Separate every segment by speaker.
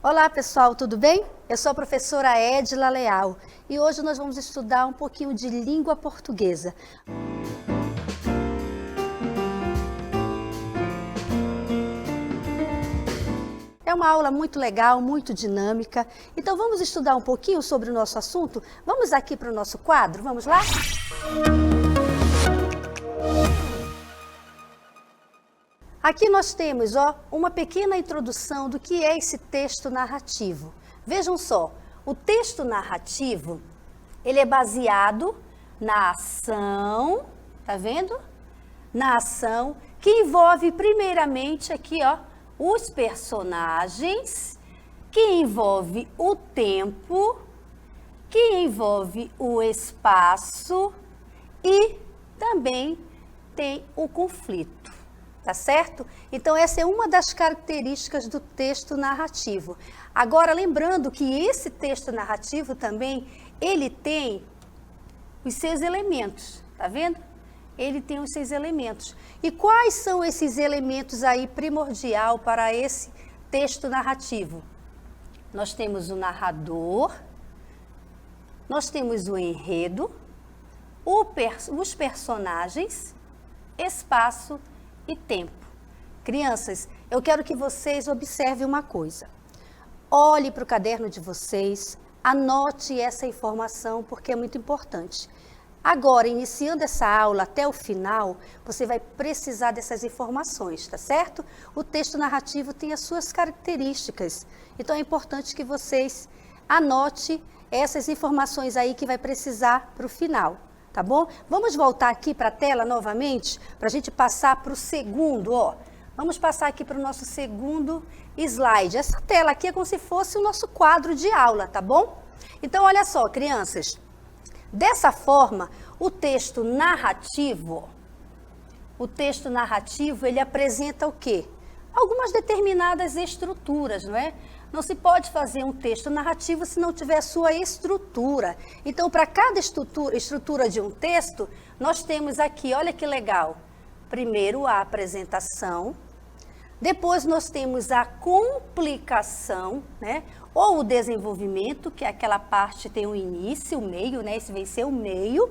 Speaker 1: Olá pessoal, tudo bem? Eu sou a professora Edila Leal e hoje nós vamos estudar um pouquinho de língua portuguesa. É uma aula muito legal, muito dinâmica, então vamos estudar um pouquinho sobre o nosso assunto? Vamos aqui para o nosso quadro, vamos lá? Aqui nós temos uma pequena introdução do que é esse texto narrativo. Vejam só, o texto narrativo, ele é baseado na ação, tá vendo? Na ação que envolve primeiramente aqui, os personagens, que envolve o tempo, que envolve o espaço e também tem o conflito. Tá certo? Então, essa é uma das características do texto narrativo. Agora, lembrando que esse texto narrativo também, ele tem os seus elementos, tá vendo? Ele tem os seus elementos. E quais são esses elementos aí primordial para esse texto narrativo? Nós temos o narrador, nós temos o enredo, os personagens, espaço e tempo. Crianças, eu quero que vocês observem uma coisa. Olhe para o caderno de vocês, anote essa informação porque é muito importante. Agora, iniciando essa aula até o final, você vai precisar dessas informações, tá certo? O texto narrativo tem as suas características, então é importante que vocês anotem essas informações aí que vai precisar para o final. Tá bom? Vamos voltar aqui para a tela novamente, para a gente passar para o segundo, Vamos passar aqui para o nosso segundo slide. Essa tela aqui é como se fosse o nosso quadro de aula, tá bom? Então, olha só, crianças. Dessa forma, o texto narrativo, ele apresenta o quê? Algumas determinadas estruturas, não é? Não se pode fazer um texto narrativo se não tiver a sua estrutura. Então, para cada estrutura de um texto, nós temos aqui, olha que legal. Primeiro, a apresentação. Depois, nós temos a complicação, né? Ou o desenvolvimento, que é aquela parte tem o início, o meio, né? Esse vai ser o meio.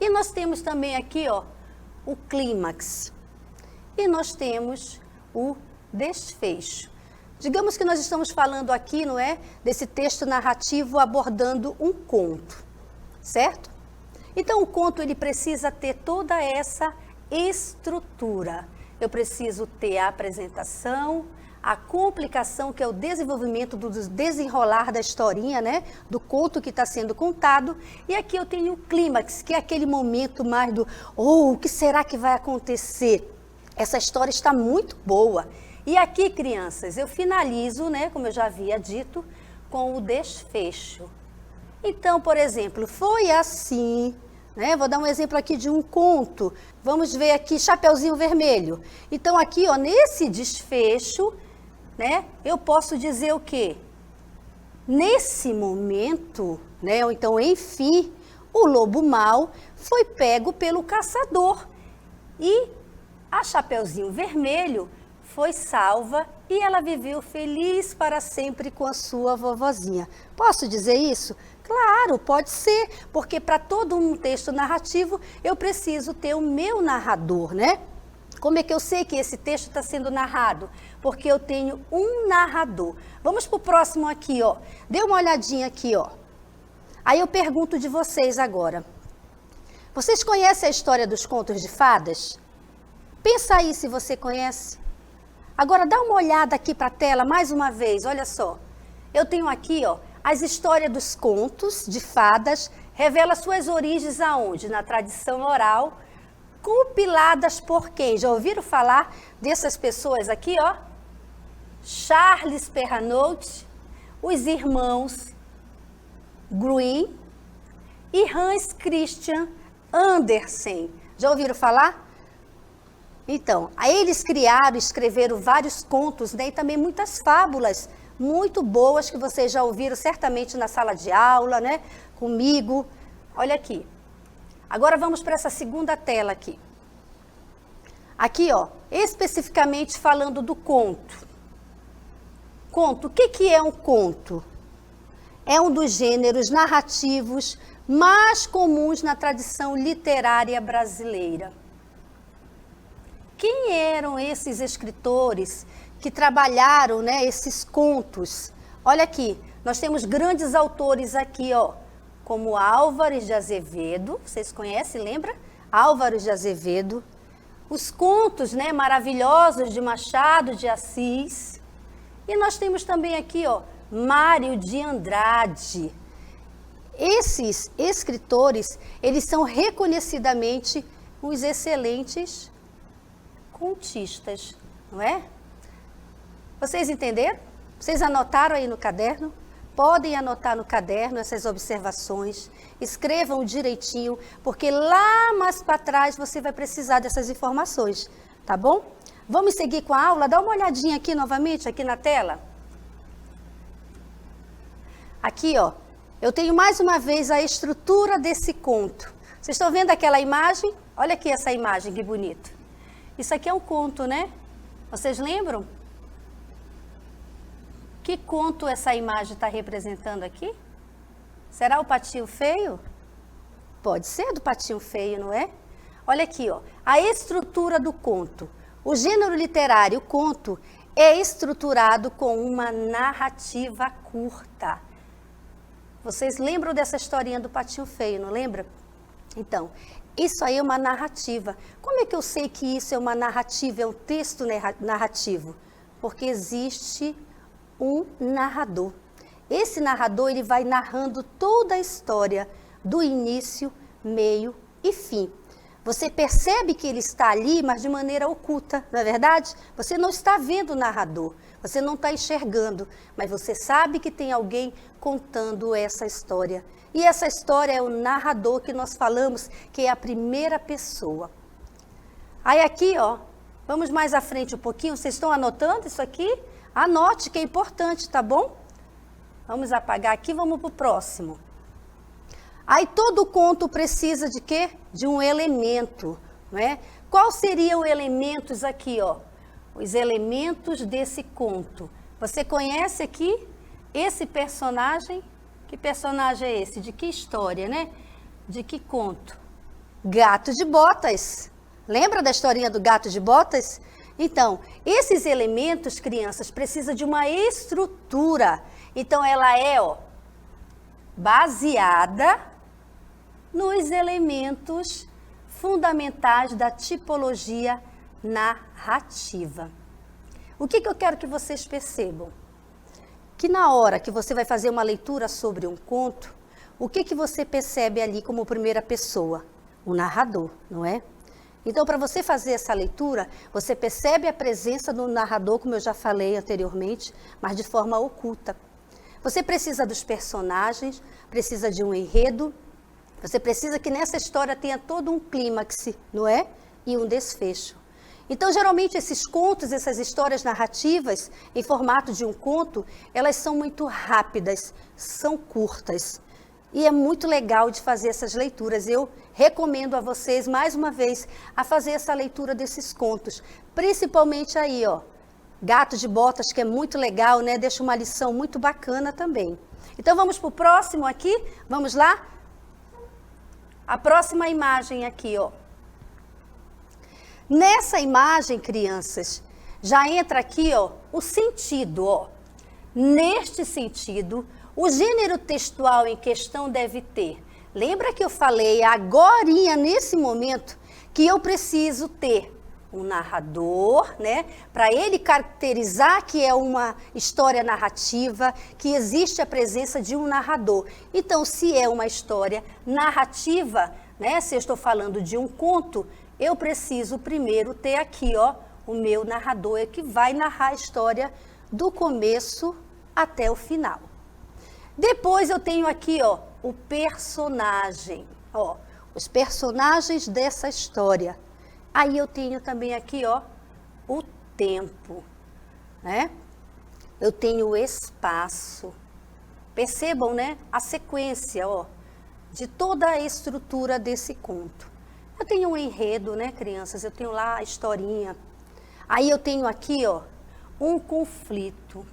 Speaker 1: E nós temos também aqui, o clímax. E nós temos o desfecho. Digamos que nós estamos falando aqui, não é, desse texto narrativo abordando um conto, certo? Então, o conto, ele precisa ter toda essa estrutura. Eu preciso ter a apresentação, a complicação, que é o desenvolvimento do desenrolar da historinha, né, do conto que está sendo contado. E aqui eu tenho o clímax, que é aquele momento mais do, o que será que vai acontecer? Essa história está muito boa. E aqui, crianças, eu finalizo, né, como eu já havia dito, com o desfecho. Então, por exemplo, foi assim, né? Vou dar um exemplo aqui de um conto. Vamos ver aqui, Chapeuzinho Vermelho. Então, aqui, nesse desfecho, né, eu posso dizer o quê? Nesse momento, né, ou então, enfim, o lobo mau foi pego pelo caçador. E a Chapeuzinho Vermelho foi salva e ela viveu feliz para sempre com a sua vovozinha. Posso dizer isso? Claro, pode ser, porque para todo um texto narrativo eu preciso ter o meu narrador, né? Como é que eu sei que esse texto está sendo narrado? Porque eu tenho um narrador. Vamos para o próximo aqui, Dê uma olhadinha aqui, Aí eu pergunto de vocês agora. Vocês conhecem a história dos contos de fadas? Pensa aí se você conhece. Agora, dá uma olhada aqui para a tela mais uma vez, olha só. Eu tenho aqui, as histórias dos contos de fadas, revela suas origens aonde? Na tradição oral, compiladas por quem? Já ouviram falar dessas pessoas aqui, Charles Perrault, os irmãos Grimm e Hans Christian Andersen. Já ouviram falar? Então, aí eles criaram, escreveram vários contos, né, e também muitas fábulas muito boas que vocês já ouviram certamente na sala de aula, né, comigo. Olha aqui. Agora vamos para essa segunda tela aqui. Aqui, especificamente falando do conto. Conto. O que é um conto? É um dos gêneros narrativos mais comuns na tradição literária brasileira. Quem eram esses escritores que trabalharam, né, esses contos? Olha aqui, nós temos grandes autores aqui, ó, como Álvares de Azevedo, vocês conhecem, lembra? Álvares de Azevedo. Os contos, né, maravilhosos de Machado de Assis. E nós temos também aqui, ó, Mário de Andrade. Esses escritores, eles são reconhecidamente uns excelentes contistas, não é? Vocês entenderam? Vocês anotaram aí no caderno? Podem anotar no caderno essas observações, escrevam direitinho, porque lá mais para trás você vai precisar dessas informações, tá bom? Vamos seguir com a aula? Dá uma olhadinha aqui novamente, aqui na tela. Aqui, ó, eu tenho mais uma vez a estrutura desse conto. Vocês estão vendo aquela imagem? Olha aqui essa imagem, que bonito. Isso aqui é um conto, né? Vocês lembram? Que conto essa imagem está representando aqui? Será o Patinho Feio? Pode ser do Patinho Feio, não é? Olha aqui, ó, a estrutura do conto. O gênero literário, o conto, é estruturado com uma narrativa curta. Vocês lembram dessa historinha do Patinho Feio, não lembra? Então, isso aí é uma narrativa. Como é que eu sei que isso é uma narrativa, é um texto narrativo? Porque existe um narrador. Esse narrador, ele vai narrando toda a história, do início, meio e fim. Você percebe que ele está ali, mas de maneira oculta, não é verdade? Você não está vendo o narrador, você não está enxergando, mas você sabe que tem alguém contando essa história. E essa história é o narrador que nós falamos, que é a primeira pessoa. Aí aqui, ó, vamos mais à frente um pouquinho, vocês estão anotando isso aqui? Anote, que é importante, tá bom? Vamos apagar aqui, vamos para o próximo. Aí todo conto precisa de quê? De um elemento, não é? Quais seriam os elementos aqui, ó? Os elementos desse conto. Você conhece aqui esse personagem? Que personagem é esse? De que história, né? De que conto? Gato de Botas. Lembra da historinha do Gato de Botas? Então, esses elementos, crianças, precisam de uma estrutura. Então, ela é, ó, baseada nos elementos fundamentais da tipologia narrativa. O que eu quero que vocês percebam? Que na hora que você vai fazer uma leitura sobre um conto, o que você percebe ali como primeira pessoa? O narrador, não é? Então, para você fazer essa leitura, você percebe a presença do narrador, como eu já falei anteriormente, mas de forma oculta. Você precisa dos personagens, precisa de um enredo, você precisa que nessa história tenha todo um clímax, não é? E um desfecho. Então, geralmente, esses contos, essas histórias narrativas, em formato de um conto, elas são muito rápidas, são curtas. E é muito legal de fazer essas leituras. Eu recomendo a vocês, mais uma vez, a fazer essa leitura desses contos. Principalmente aí, ó, Gato de Botas, que é muito legal, né? Deixa uma lição muito bacana também. Então, vamos para o próximo aqui? Vamos lá? A próxima imagem aqui, ó. Nessa imagem, crianças, já entra aqui, ó, o sentido, ó. Neste sentido, o gênero textual em questão deve ter. Lembra que eu falei agorinha, nesse momento, que eu preciso ter um narrador, né? Para ele caracterizar que é uma história narrativa, que existe a presença de um narrador. Então, se é uma história narrativa, né? Se eu estou falando de um conto, eu preciso primeiro ter aqui, ó, o meu narrador, é que vai narrar a história do começo até o final. Depois eu tenho aqui, ó, o personagem, ó, os personagens dessa história. Aí eu tenho também aqui, ó, o tempo, né? Eu tenho o espaço. Percebam, né, a sequência, ó, de toda a estrutura desse conto. Eu tenho um enredo, né, crianças? Eu tenho lá a historinha. Aí eu tenho aqui, ó, um conflito.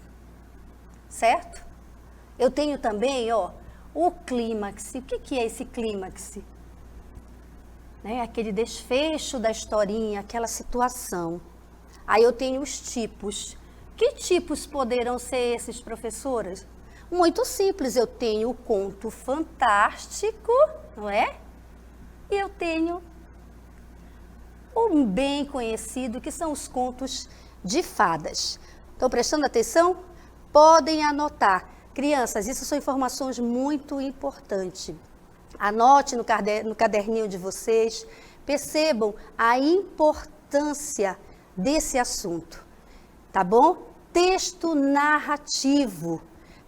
Speaker 1: certo? Eu tenho também, ó, o clímax. O que é esse clímax? Né? Aquele desfecho da historinha, aquela situação. Aí eu tenho os tipos. Que tipos poderão ser esses, professoras? Muito simples, eu tenho o conto fantástico, não é? E eu tenho um bem conhecido, que são os contos de fadas. Estão prestando atenção? Podem anotar. Crianças, isso são informações muito importantes. Anote no caderninho de vocês, percebam a importância desse assunto, tá bom? Texto narrativo.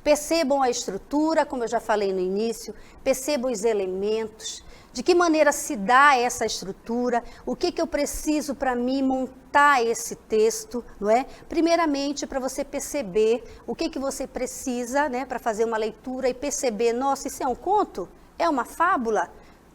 Speaker 1: Percebam a estrutura, como eu já falei no início, percebam os elementos, de que maneira se dá essa estrutura, o que eu preciso para mim montar esse texto, não é? Primeiramente, para você perceber o que você precisa, né, para fazer uma leitura e perceber, nossa, isso é um conto? É uma fábula?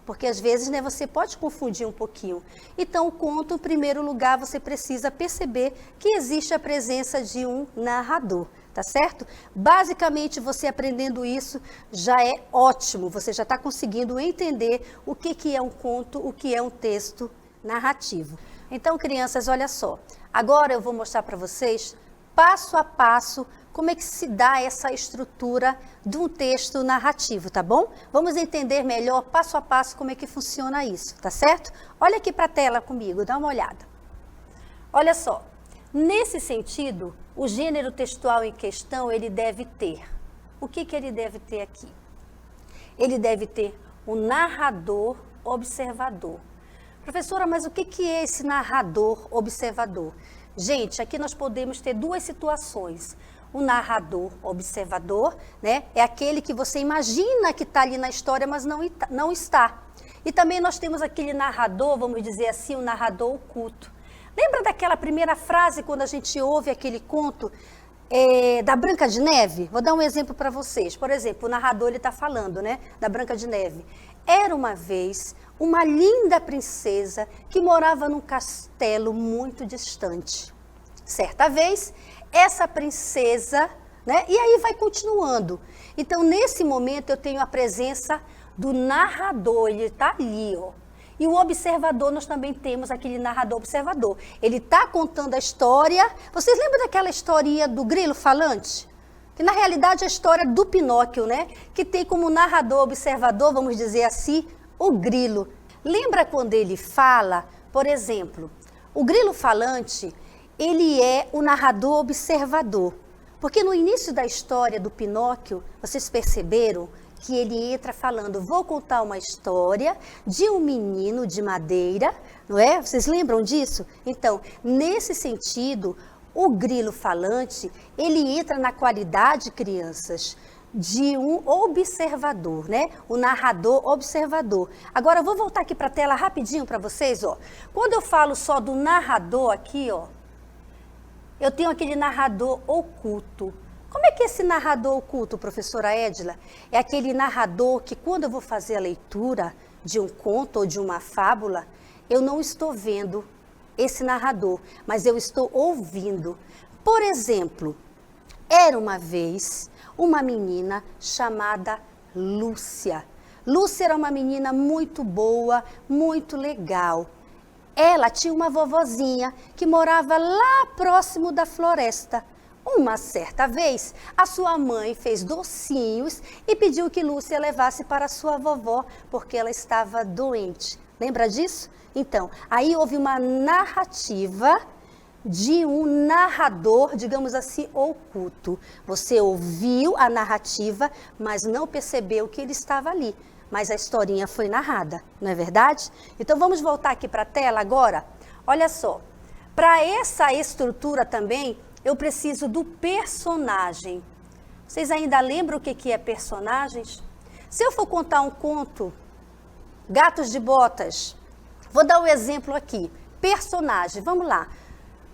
Speaker 1: Porque às vezes, né, você pode confundir um pouquinho. Então, o conto, em primeiro lugar, você precisa perceber que existe a presença de um narrador, tá certo? Basicamente, você aprendendo isso já é ótimo, você já está conseguindo entender o que é um conto, o que é um texto narrativo. Então, crianças, olha só, agora eu vou mostrar para vocês, passo a passo, como é que se dá essa estrutura de um texto narrativo, tá bom? Vamos entender melhor, passo a passo, como é que funciona isso, tá certo? Olha aqui para a tela comigo, dá uma olhada. Olha só, nesse sentido, o gênero textual em questão, ele deve ter. O que ele deve ter aqui? Ele deve ter o narrador observador. Professora, mas o que é esse narrador observador? Gente, aqui nós podemos ter duas situações. O narrador observador, né, é aquele que você imagina que está ali na história, mas não está. E também nós temos aquele narrador, vamos dizer assim, o narrador oculto. Lembra daquela primeira frase quando a gente ouve aquele conto da Branca de Neve? Vou dar um exemplo para vocês. Por exemplo, o narrador está falando, né, da Branca de Neve. Era uma vez uma linda princesa que morava num castelo muito distante. Certa vez, essa princesa, né, e aí vai continuando. Então, nesse momento, eu tenho a presença do narrador, ele está ali, ó. E o observador, nós também temos aquele narrador observador. Ele está contando a história. Vocês lembram daquela historinha do grilo falante? Que na realidade é a história do Pinóquio, né? Que tem como narrador observador, vamos dizer assim, o grilo. Lembra quando ele fala, por exemplo, o grilo falante, ele é o narrador observador. Porque no início da história do Pinóquio, vocês perceberam que ele entra falando, vou contar uma história de um menino de madeira, não é? Vocês lembram disso? Então, nesse sentido, o grilo falante, ele entra na qualidade, crianças, de um observador, né? O narrador observador. Agora, eu vou voltar aqui para a tela rapidinho para vocês, ó. Quando eu falo só do narrador aqui, ó, eu tenho aquele narrador oculto. Como é que é esse narrador oculto, professora Edila? É aquele narrador que quando eu vou fazer a leitura de um conto ou de uma fábula, eu não estou vendo esse narrador, mas eu estou ouvindo. Por exemplo, era uma vez uma menina chamada Lúcia. Lúcia era uma menina muito boa, muito legal. Ela tinha uma vovozinha que morava lá próximo da floresta. Uma certa vez, a sua mãe fez docinhos e pediu que Lúcia levasse para a sua vovó, porque ela estava doente. Lembra disso? Então, aí houve uma narrativa de um narrador, digamos assim, oculto. Você ouviu a narrativa, mas não percebeu que ele estava ali. Mas a historinha foi narrada, não é verdade? Então, vamos voltar aqui para a tela agora? Olha só, para essa estrutura também, eu preciso do personagem. Vocês ainda lembram o que é personagens? Se eu for contar um conto, Gatos de Botas, vou dar um exemplo aqui. Personagem, vamos lá.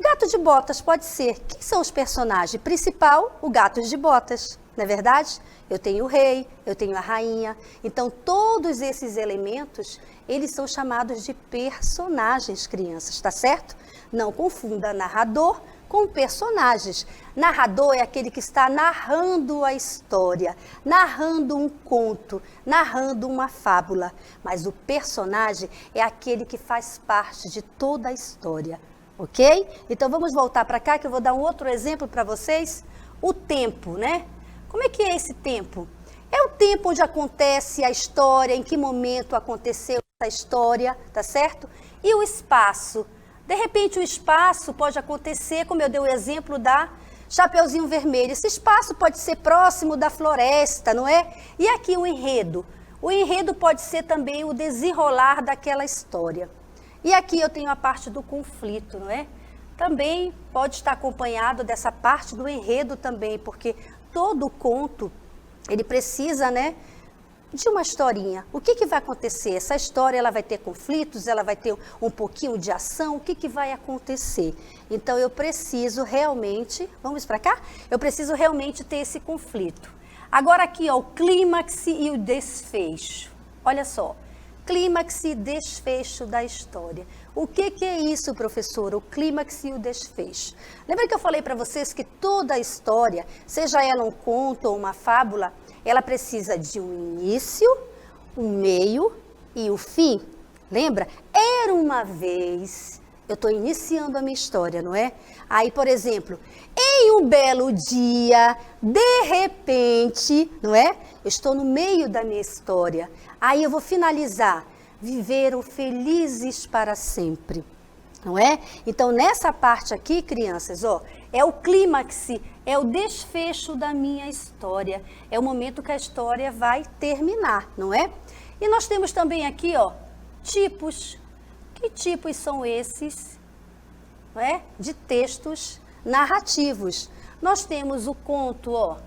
Speaker 1: Gato de Botas pode ser. Quem são os personagens? Principal, o Gato de Botas, não é verdade? Eu tenho o rei, eu tenho a rainha. Então, todos esses elementos, eles são chamados de personagens, crianças, tá certo? Não confunda narrador com personagens. Narrador é aquele que está narrando a história, narrando um conto, narrando uma fábula. Mas o personagem é aquele que faz parte de toda a história, ok? Então vamos voltar para cá que eu vou dar um outro exemplo para vocês. O tempo, né? Como é que é esse tempo? É o tempo onde acontece a história, em que momento aconteceu essa história, tá certo? E o espaço. De repente o espaço pode acontecer, como eu dei o exemplo da Chapeuzinho Vermelho. Esse espaço pode ser próximo da floresta, não é? E aqui o enredo. O enredo pode ser também o desenrolar daquela história. E aqui eu tenho a parte do conflito, não é? Também pode estar acompanhado dessa parte do enredo também, porque todo conto, ele precisa, né, de uma historinha. O que vai acontecer? Essa história, ela vai ter conflitos, ela vai ter um pouquinho de ação, o que vai acontecer? Então, eu preciso realmente, vamos para cá? Eu preciso realmente ter esse conflito. Agora aqui, ó, o clímax e o desfecho. Olha só, clímax e desfecho da história. O que é isso, professora? O clímax e o desfecho. Lembra que eu falei para vocês que toda a história, seja ela um conto ou uma fábula, ela precisa de um início, um meio e o fim. Lembra? Era uma vez, eu estou iniciando a minha história, não é? Aí, por exemplo, em um belo dia, de repente, não é? Eu estou no meio da minha história. Aí eu vou finalizar. Viveram felizes para sempre, não é? Então, nessa parte aqui, crianças, ó, é o clímax, é o desfecho da minha história. É o momento que a história vai terminar, não é? E nós temos também aqui, ó, tipos. Que tipos são esses, não é? De textos narrativos. Nós temos o conto, ó,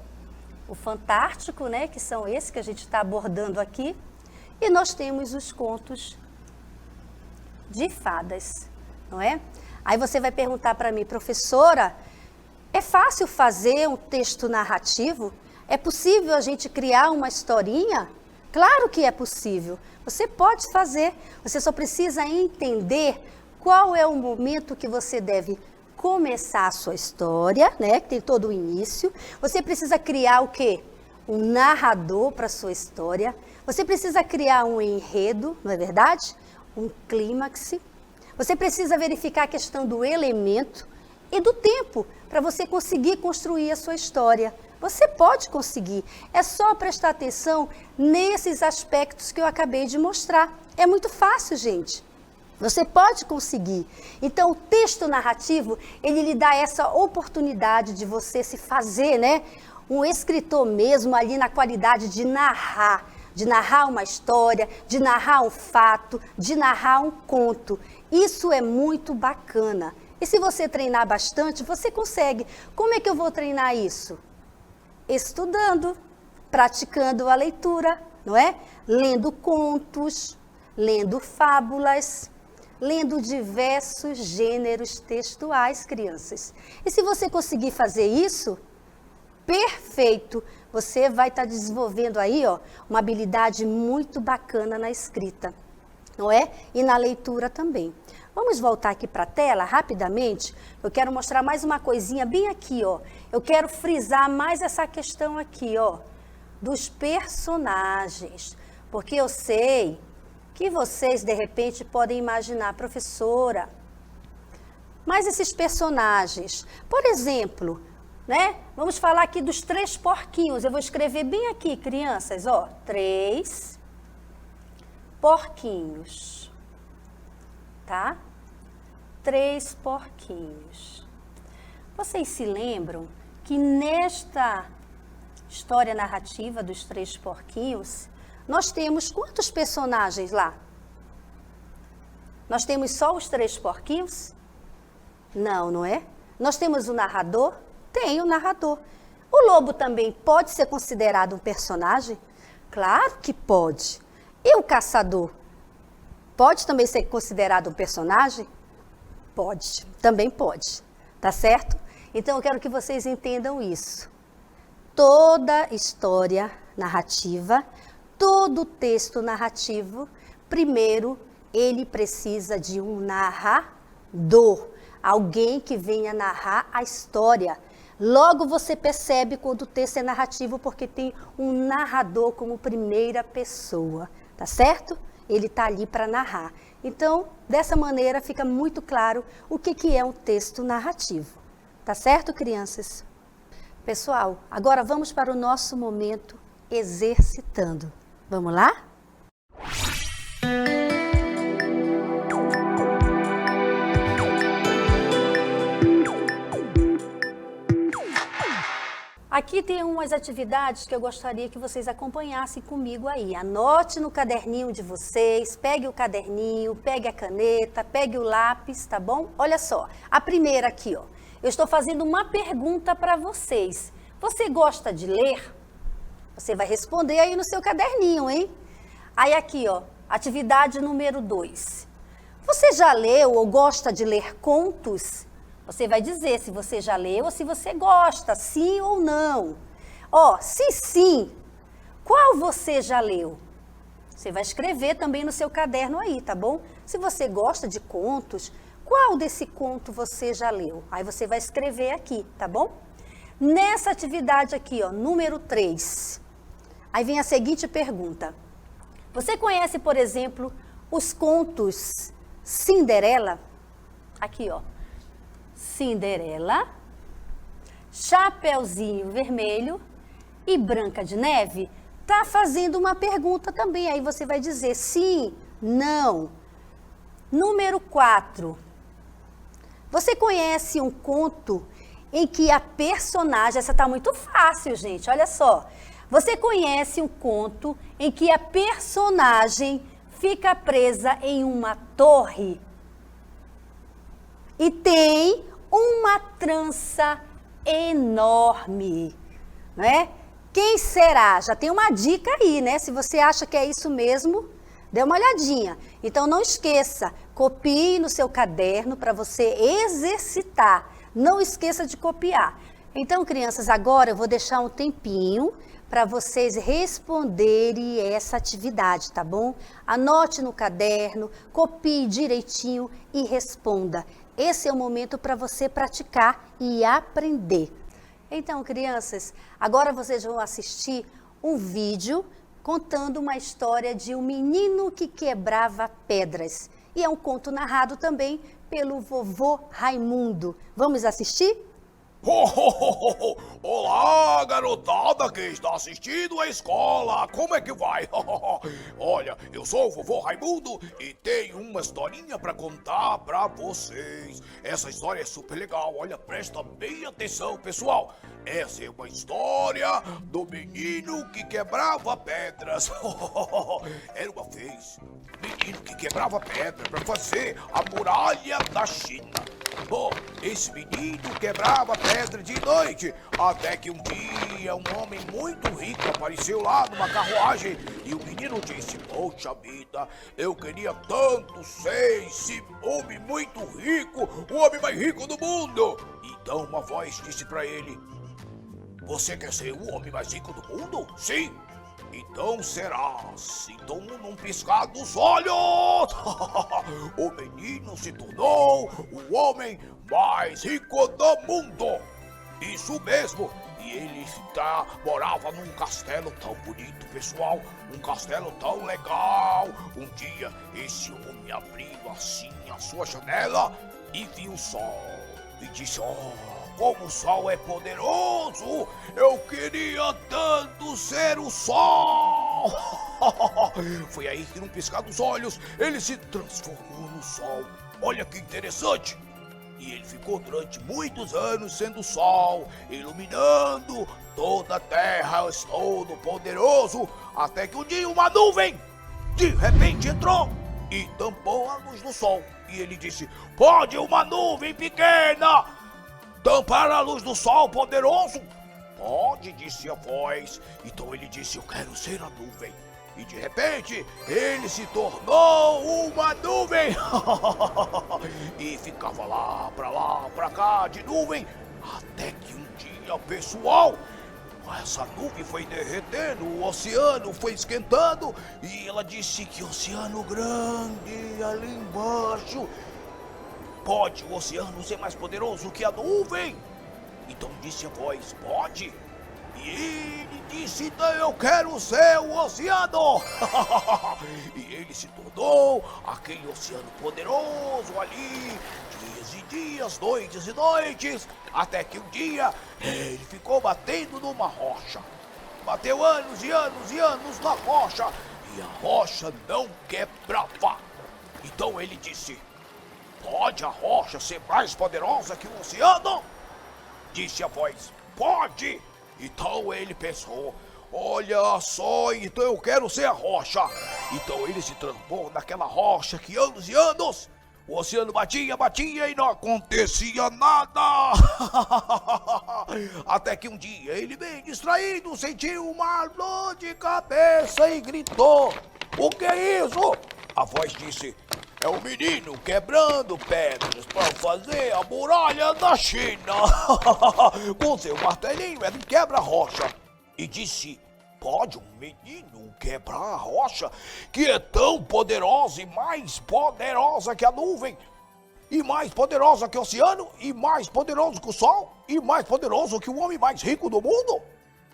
Speaker 1: o fantástico, né? Que são esses que a gente está abordando aqui. E nós temos os contos de fadas, não é? Aí você vai perguntar para mim, professora, é fácil fazer um texto narrativo? É possível a gente criar uma historinha? Claro que é possível. Você pode fazer, você só precisa entender qual é o momento que você deve começar a sua história, né? Que tem todo o início. Você precisa criar o quê? Um narrador para a sua história. Você precisa criar um enredo, não é verdade? Um clímax. Você precisa verificar a questão do elemento e do tempo para você conseguir construir a sua história. Você pode conseguir. É só prestar atenção nesses aspectos que eu acabei de mostrar. É muito fácil, gente. Você pode conseguir. Então, o texto narrativo, ele lhe dá essa oportunidade de você se fazer, né? Um escritor mesmo ali na qualidade de narrar uma história, de narrar um fato, de narrar um conto. Isso é muito bacana. E se você treinar bastante, você consegue. Como é que eu vou treinar isso? Estudando, praticando a leitura, não é? Lendo contos, lendo fábulas, lendo diversos gêneros textuais, crianças. E se você conseguir fazer isso, perfeito, você vai estar desenvolvendo aí, ó, uma habilidade muito bacana na escrita, não é? E na leitura também. Vamos voltar aqui para a tela rapidamente. Eu quero mostrar mais uma coisinha bem aqui, ó. Eu quero frisar mais essa questão aqui, ó, dos personagens, porque eu sei que vocês de repente podem imaginar, professora, mas esses personagens, por exemplo, né? Vamos falar aqui dos 3 porquinhos. Eu vou escrever bem aqui, crianças, ó, 3 porquinhos, tá? 3 porquinhos. Vocês se lembram que nesta história narrativa dos 3 porquinhos, nós temos quantos personagens lá? Nós temos só os 3 porquinhos? Não, não é? Nós temos o narrador? Tem o narrador. O lobo também pode ser considerado um personagem? Claro que pode. E o caçador? Pode também ser considerado um personagem? Pode, também pode. Tá certo? Então eu quero que vocês entendam isso. Toda história narrativa, todo texto narrativo, primeiro ele precisa de um narrador. alguém que venha narrar a história. Logo você percebe quando o texto é narrativo, porque tem um narrador como primeira pessoa, tá certo? Ele está ali para narrar. Então, dessa maneira fica muito claro o que é um texto narrativo. Tá certo, crianças? Pessoal, agora vamos para o nosso momento exercitando. Vamos lá? Aqui tem umas atividades que eu gostaria que vocês acompanhassem comigo aí. Anote no caderninho de vocês, pegue o caderninho, pegue a caneta, pegue o lápis, tá bom? Olha só, a primeira aqui, ó. Eu estou fazendo uma pergunta para vocês. Você gosta de ler? Você vai responder aí no seu caderninho, hein? Aí aqui, ó, atividade número 2. Você já leu ou gosta de ler contos? Você vai dizer se você já leu ou se você gosta, sim ou não. Ó, se sim, qual você já leu? Você vai escrever também no seu caderno aí, tá bom? Se você gosta de contos, qual desse conto você já leu? Aí você vai escrever aqui, tá bom? Nessa atividade aqui, ó, número 3, aí vem a seguinte pergunta. Você conhece, por exemplo, os contos Cinderela? Aqui, ó. Cinderela, Chapeuzinho Vermelho e Branca de Neve. Tá fazendo uma pergunta também, aí você vai dizer sim, não. Número 4. Você conhece um conto em que a personagem... Essa tá muito fácil, gente, olha só. Você conhece um conto em que a personagem fica presa em uma torre e tem uma trança enorme, né? Quem será? Já tem uma dica aí, né? Se você acha que é isso mesmo, dê uma olhadinha. Então não esqueça, copie no seu caderno para você exercitar. Não esqueça de copiar. Então, crianças, agora eu vou deixar um tempinho para vocês responderem essa atividade, tá bom? Anote no caderno, copie direitinho e responda. Esse é o momento para você praticar e aprender. Então, crianças, agora vocês vão assistir um vídeo contando uma história de um menino que quebrava pedras. E é um conto narrado também pelo vovô Raimundo. Vamos assistir?
Speaker 2: Olá, garotada que está assistindo a escola, como é que vai? Olha, eu sou o vovô Raimundo e tenho uma historinha para contar para vocês. Essa história é super legal, olha, presta bem atenção, pessoal. Essa é uma história do menino que quebrava pedras. Era uma vez um menino que quebrava pedra para fazer a muralha da China. Bom, esse menino quebrava pedra de noite, até que um dia um homem muito rico apareceu lá numa carruagem e o menino disse: poxa vida, eu queria tanto ser esse homem muito rico, o homem mais rico do mundo. Então uma voz disse para ele: você quer ser o homem mais rico do mundo? Sim. Então serás. Então, num piscar dos olhos, o menino se tornou o homem mais rico do mundo. Isso mesmo. E ele morava num castelo tão bonito, pessoal. Um castelo tão legal. Um dia, esse homem abriu assim a sua janela e viu o sol. E disse: como o sol é poderoso, eu queria tanto ser o sol. Foi aí que num piscar dos olhos, ele se transformou no sol. Olha que interessante. E ele ficou durante muitos anos sendo o sol, iluminando toda a terra, todo poderoso, até que um dia uma nuvem, de repente, entrou e tampou a luz do sol. E ele disse: pode uma nuvem pequena tampar a luz do sol poderoso? Pode, disse a voz. Então ele disse: eu quero ser a nuvem. E de repente, ele se tornou uma nuvem. E ficava lá, pra cá, de nuvem. Até que um dia, pessoal, essa nuvem foi derretendo, o oceano foi esquentando. E ela disse: que oceano grande ali embaixo. pode o oceano ser mais poderoso que a nuvem? Então disse a voz, pode. E ele disse, então eu quero ser o oceano. E ele se tornou aquele oceano poderoso ali, dias e dias, noites e noites, até que um dia ele ficou batendo numa rocha. Bateu anos e anos e anos na rocha, e a rocha não quebrava. Então ele disse, pode a rocha ser mais poderosa que o oceano? Disse a voz, pode. Então ele pensou, olha só, então eu quero ser a rocha. Então ele se transformou naquela rocha que anos e anos o oceano batia, batia e não acontecia nada. Até que um dia ele, bem distraído, sentiu uma dor de cabeça e gritou, o que é isso? A voz disse, é o menino quebrando pedras para fazer a muralha da China. Com seu martelinho ele quebra a rocha. E disse, pode um menino quebrar a rocha que é tão poderosa e mais poderosa que a nuvem? E mais poderosa que o oceano? E mais poderoso que o sol? E mais poderoso que o homem mais rico do mundo?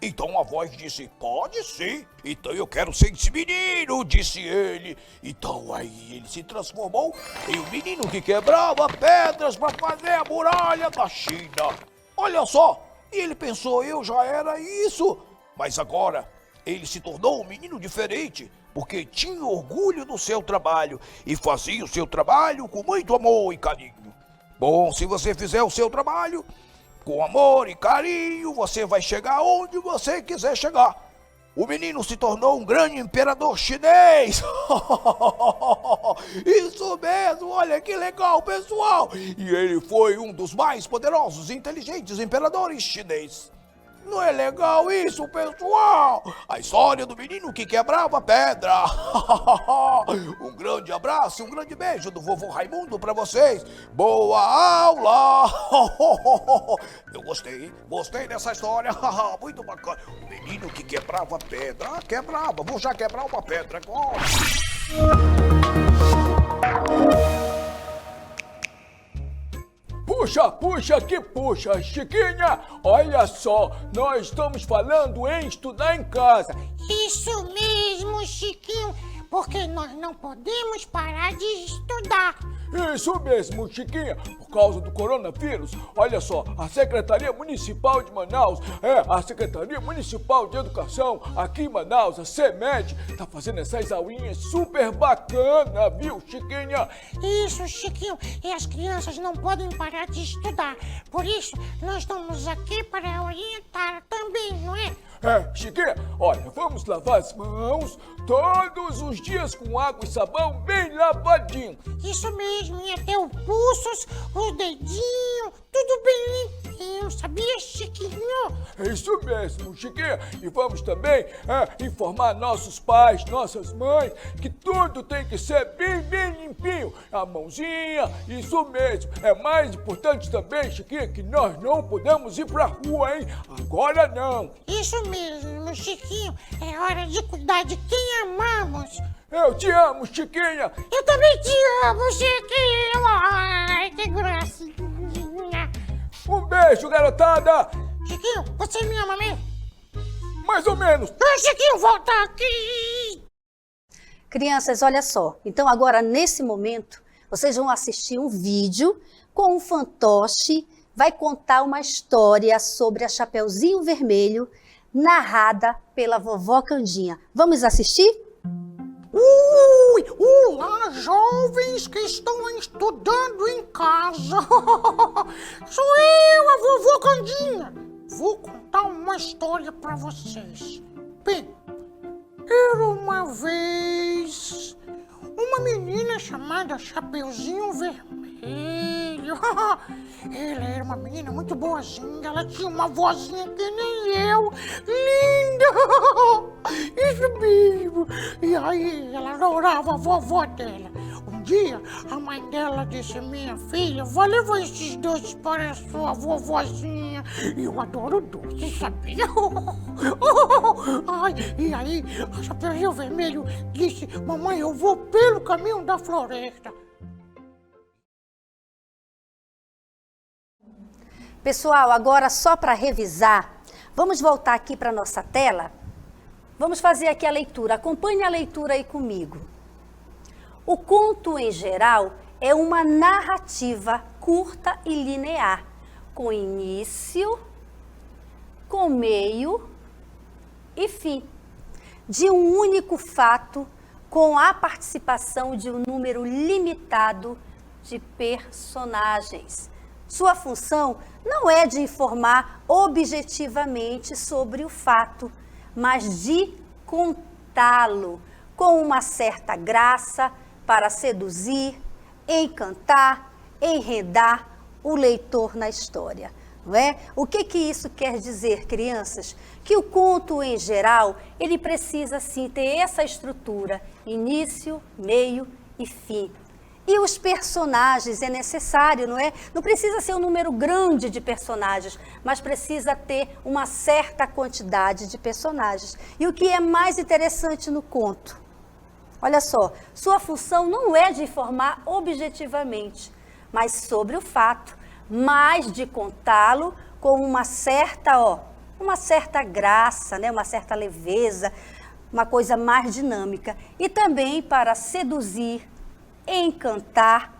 Speaker 2: Então a voz disse, pode sim, então eu quero ser esse menino, disse ele. Então aí ele se transformou em um menino que quebrava pedras para fazer a muralha da China. Olha só, e ele pensou, eu já era isso. Mas agora ele se tornou um menino diferente, porque tinha orgulho do seu trabalho e fazia o seu trabalho com muito amor e carinho. Bom, se você fizer o seu trabalho com amor e carinho, você vai chegar onde você quiser chegar. O menino se tornou um grande imperador chinês. Isso mesmo, olha que legal, pessoal. E ele foi um dos mais poderosos e inteligentes imperadores chineses. Não é legal isso, pessoal? A história do menino que quebrava pedra. Um grande abraço, um grande beijo do vovô Raimundo pra vocês. Boa aula! Eu gostei dessa história. Muito bacana. O menino que quebrava pedra. Quebrava, vou já quebrar uma pedra agora.
Speaker 3: Puxa, Chiquinha! Olha só, nós estamos falando em estudar em casa.
Speaker 4: Isso mesmo, Chiquinho, porque nós não podemos parar de estudar.
Speaker 3: Isso mesmo, Chiquinha, por causa do coronavírus. Olha só, a Secretaria Municipal de Manaus, a Secretaria Municipal de Educação aqui em Manaus, a CEMED, tá fazendo essas aulinhas super bacana, viu, Chiquinha?
Speaker 4: Isso, Chiquinho, e as crianças não podem parar de estudar. Por isso, nós estamos aqui para orientar também, não é?
Speaker 3: Chiquinha, olha, vamos lavar as mãos todos os dias com água e sabão bem lavadinho.
Speaker 4: Isso mesmo, e até os pulsos, os dedinhos, tudo bem limpinho, sabia, Chiquinho?
Speaker 3: É isso mesmo, Chiquinha. E vamos também informar nossos pais, nossas mães, que tudo tem que ser bem limpinho. A mãozinha, isso mesmo. É mais importante também, Chiquinha, que nós não podemos ir pra rua, hein? Agora não.
Speaker 4: Isso mesmo, Chiquinho. É hora de cuidar de quem amamos.
Speaker 3: Eu te amo, Chiquinha.
Speaker 4: Eu também te amo, Chiquinho. Ai, que gracinha.
Speaker 3: Um beijo, garotada.
Speaker 4: Chiquinho, você me ama mesmo?
Speaker 3: Mais ou menos.
Speaker 4: Chiquinho, volta aqui.
Speaker 1: Crianças, olha só. Então agora, nesse momento, vocês vão assistir um vídeo com um fantoche. Vai contar uma história sobre a Chapeuzinho Vermelho, narrada pela vovó Candinha. Vamos assistir?
Speaker 4: Olá, jovens que estão estudando em casa. Sou eu, a vovó Candinha. Vou contar uma história para vocês. Bem, era uma vez uma menina chamada Chapeuzinho Vermelho. Ela era uma menina muito boazinha, ela tinha uma vozinha que nem eu, linda, isso mesmo. E aí ela adorava a vovó dela. Um dia a mãe dela disse, minha filha, vai levar esses doces para a sua vovozinha. E eu adoro doce, sabia? Ai, e aí a Chapeuzinho Vermelho disse, mamãe, eu vou pelo caminho da floresta.
Speaker 1: Pessoal, agora só para revisar, vamos voltar aqui para a nossa tela. Vamos fazer aqui a leitura. Acompanhe a leitura aí comigo. O conto, em geral, é uma narrativa curta e linear, com início, com meio e fim, de um único fato, com a participação de um número limitado de personagens. Sua função não é de informar objetivamente sobre o fato, mas de contá-lo com uma certa graça para seduzir, encantar, enredar o leitor na história. Não é? O que isso quer dizer, crianças? Que o conto, em geral, ele precisa, sim, ter essa estrutura, início, meio e fim. E os personagens, é necessário, não é? Não precisa ser um número grande de personagens, mas precisa ter uma certa quantidade de personagens. E o que é mais interessante no conto? Olha só, sua função não é de informar objetivamente, mas sobre o fato, mas de contá-lo com uma certa graça, né? Uma certa leveza, uma coisa mais dinâmica. E também para seduzir, encantar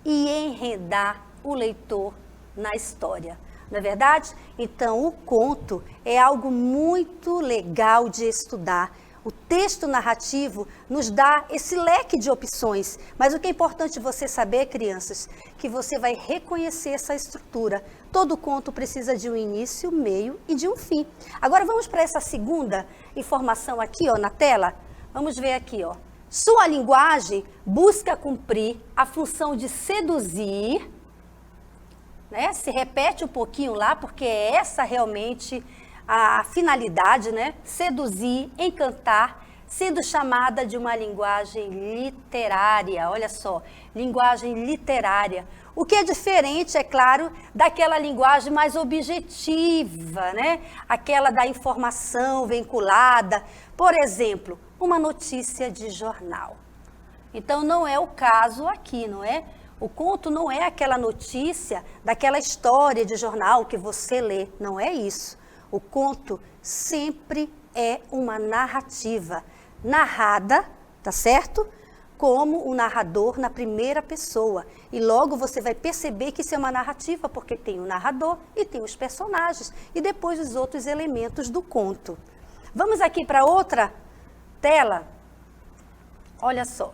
Speaker 1: e enredar o leitor na história. Não é verdade? Então, o conto é algo muito legal de estudar. O texto narrativo nos dá esse leque de opções, mas o que é importante você saber, crianças, que você vai reconhecer essa estrutura. Todo conto precisa de um início, meio e de um fim. Agora vamos para essa segunda informação aqui, ó, na tela. Vamos ver aqui, ó. Sua linguagem busca cumprir a função de seduzir, né? Se repete um pouquinho lá, porque é essa realmente a finalidade, né? Seduzir, encantar, sendo chamada de uma linguagem literária. Olha só, linguagem literária. O que é diferente, é claro, daquela linguagem mais objetiva, né? Aquela da informação vinculada. Por exemplo, uma notícia de jornal. Então, não é o caso aqui, não é? O conto não é aquela notícia daquela história de jornal que você lê. Não é isso. O conto sempre é uma narrativa narrada, tá certo? Como o narrador na primeira pessoa. E logo você vai perceber que isso é uma narrativa, porque tem o narrador e tem os personagens. E depois os outros elementos do conto. Vamos aqui para outra tela. Olha só.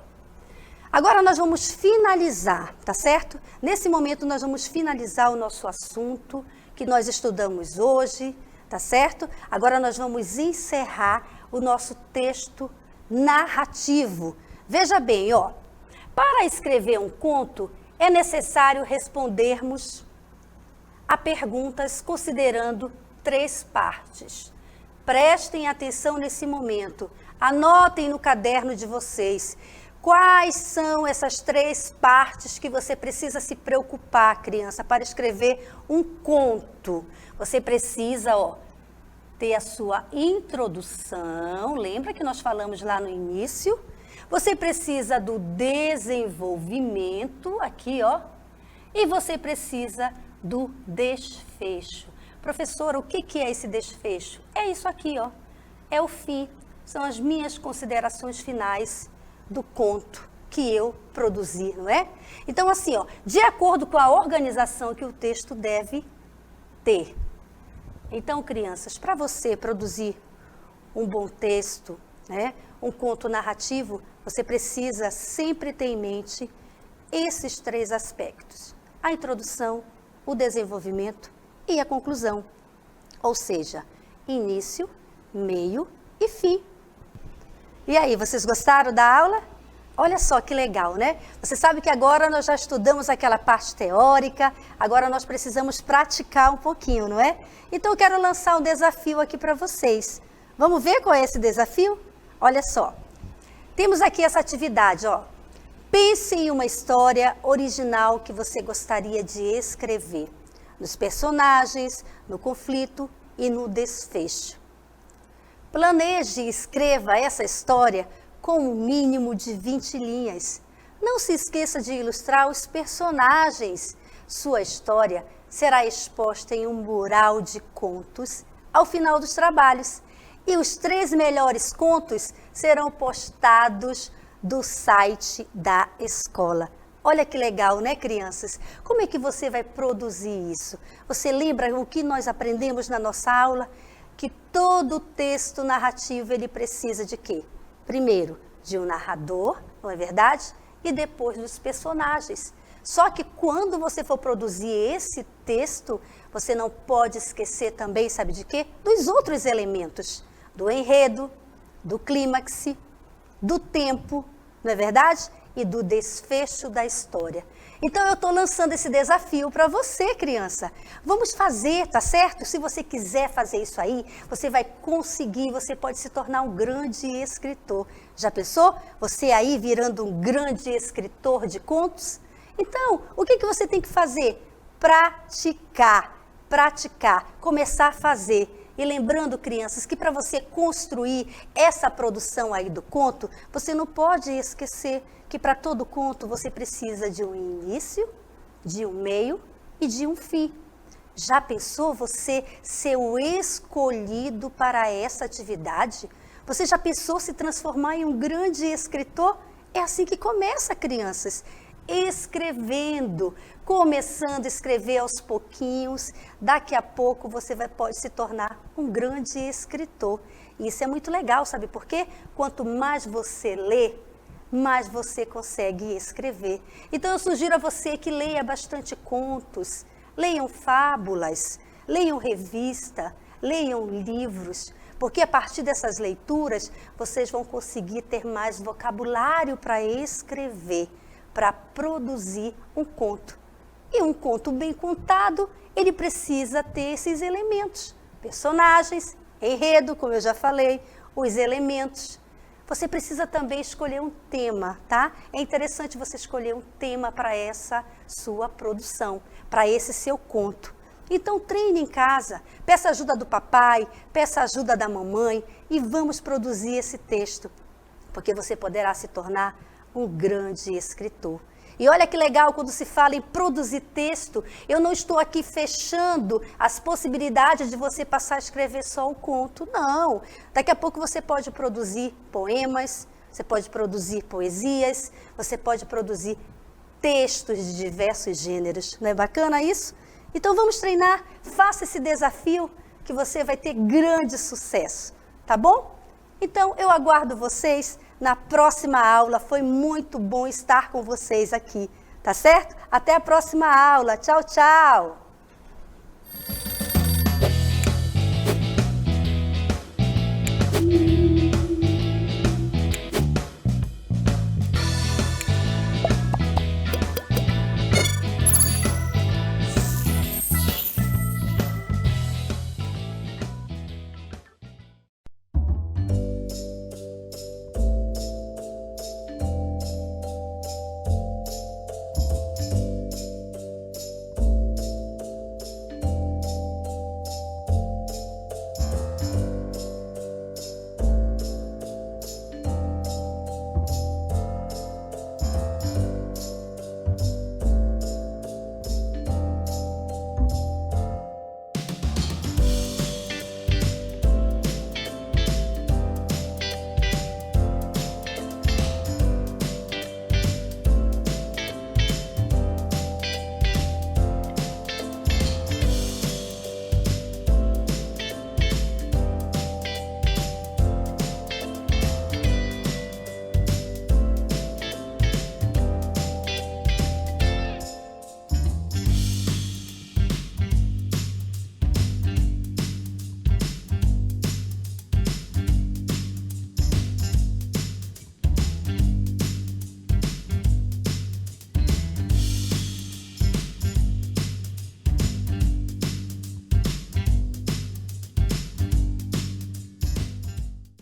Speaker 1: Agora nós vamos finalizar, tá certo? Nesse momento nós vamos finalizar o nosso assunto que nós estudamos hoje, tá certo? Agora nós vamos encerrar o nosso texto narrativo. Veja bem, ó. Para escrever um conto, é necessário respondermos a perguntas considerando 3 partes. Prestem atenção nesse momento. Anotem no caderno de vocês. Quais são essas 3 partes que você precisa se preocupar, criança, para escrever um conto? Você precisa, ó, ter a sua introdução. Lembra que nós falamos lá no início? Você precisa do desenvolvimento, aqui, ó. E você precisa do desfecho. Professora, o que é esse desfecho? É isso aqui, ó. É o fim. São as minhas considerações finais do conto que eu produzi, não é? Então, assim, ó, de acordo com a organização que o texto deve ter. Então, crianças, para você produzir um bom texto, né, um conto narrativo, você precisa sempre ter em mente esses 3 aspectos. A introdução, o desenvolvimento e a conclusão. Ou seja, início, meio e fim. E aí, vocês gostaram da aula? Olha só que legal, né? Você sabe que agora nós já estudamos aquela parte teórica, agora nós precisamos praticar um pouquinho, não é? Então eu quero lançar um desafio aqui para vocês. Vamos ver qual é esse desafio? Olha só. Temos aqui essa atividade, ó. Pense em uma história original que você gostaria de escrever. Nos personagens, no conflito e no desfecho. Planeje e escreva essa história com um mínimo de 20 linhas. Não se esqueça de ilustrar os personagens Sua história será exposta em um mural de contos ao final dos trabalhos. E os 3 melhores contos serão postados do site da escola. Olha que legal, né, crianças? Como é que você vai produzir isso? Você lembra o que nós aprendemos na nossa aula? Que todo texto narrativo ele precisa de quê? Primeiro, de um narrador, não é verdade? E depois dos personagens. Só que quando você for produzir esse texto, você não pode esquecer também, sabe de quê? Dos outros elementos. Do enredo, do clímax, do tempo, não é verdade? E do desfecho da história. Então eu estou lançando esse desafio para você, criança. Vamos fazer, tá certo? Se você quiser fazer isso aí, você vai conseguir, você pode se tornar um grande escritor. Já pensou? Você aí virando um grande escritor de contos? Então, o que você tem que fazer? Praticar, começar a fazer. E lembrando, crianças, que para você construir essa produção aí do conto, você não pode esquecer que para todo conto você precisa de um início, de um meio e de um fim. Já pensou você ser o escolhido para essa atividade? Você já pensou se transformar em um grande escritor? É assim que começa, crianças. Escrevendo, começando a escrever aos pouquinhos, daqui a pouco você pode se tornar um grande escritor. E isso é muito legal, sabe por quê? Quanto mais você lê, mais você consegue escrever. Então eu sugiro a você que leia bastante contos, leiam fábulas, leiam revista, leiam livros, porque a partir dessas leituras vocês vão conseguir ter mais vocabulário para escrever, para produzir um conto. E um conto bem contado, ele precisa ter esses elementos. Personagens, enredo, como eu já falei, os elementos. Você precisa também escolher um tema, tá? É interessante você escolher um tema para essa sua produção, para esse seu conto. Então treine em casa, peça ajuda do papai, peça ajuda da mamãe e vamos produzir esse texto, porque você poderá se tornar um grande escritor. E olha que legal, quando se fala em produzir texto, eu não estou aqui fechando as possibilidades de você passar a escrever só o conto, não. Daqui a pouco você pode produzir poemas, você pode produzir poesias, você pode produzir textos de diversos gêneros. Não é bacana isso? Então vamos treinar, faça esse desafio que você vai ter grande sucesso, tá bom? Então eu aguardo vocês na próxima aula. Foi muito bom estar com vocês aqui, tá certo? Até a próxima aula. Tchau, tchau!